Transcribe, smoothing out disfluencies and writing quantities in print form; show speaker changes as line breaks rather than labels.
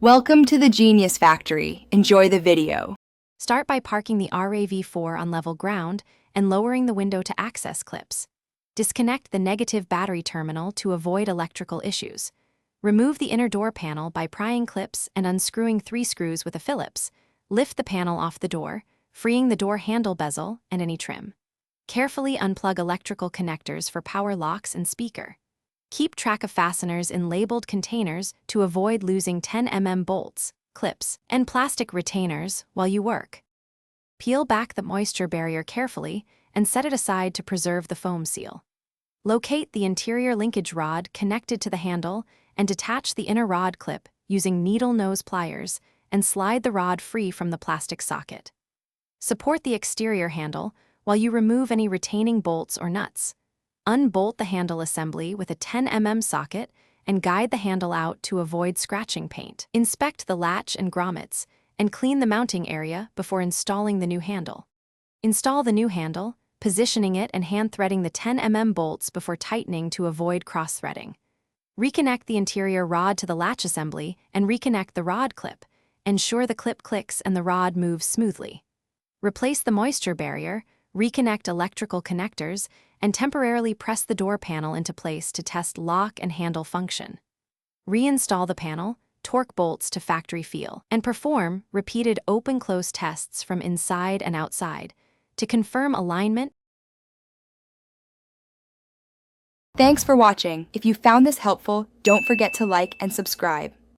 Welcome to the Genius Factory. Enjoy the video.
Start by parking the RAV4 on level ground and lowering the window to access clips. Disconnect the negative battery terminal to avoid electrical issues. Remove the inner door panel by prying clips and unscrewing 3 screws with a Phillips. Lift the panel off the door, freeing the door handle bezel and any trim. Carefully unplug electrical connectors for power locks and speaker. Keep track of fasteners in labeled containers to avoid losing 10 mm bolts, clips, and plastic retainers while you work. Peel back the moisture barrier carefully and set it aside to preserve the foam seal. Locate the interior linkage rod connected to the handle and detach the inner rod clip using needle nose pliers and slide the rod free from the plastic socket. Support the exterior handle while you remove any retaining bolts or nuts. Unbolt the handle assembly with a 10 mm socket and guide the handle out to avoid scratching paint. Inspect the latch and grommets and clean the mounting area before installing the new handle. Install the new handle, positioning it and hand-threading the 10 mm bolts before tightening to avoid cross-threading. Reconnect the interior rod to the latch assembly and reconnect the rod clip. Ensure the clip clicks and the rod moves smoothly. Replace the moisture barrier, reconnect electrical connectors, and temporarily press the door panel into place to test lock and handle function. Reinstall the panel, torque bolts to factory feel, and perform repeated open-close tests from inside and outside to confirm alignment.
Thanks for watching. If you found this helpful, don't forget to like and subscribe.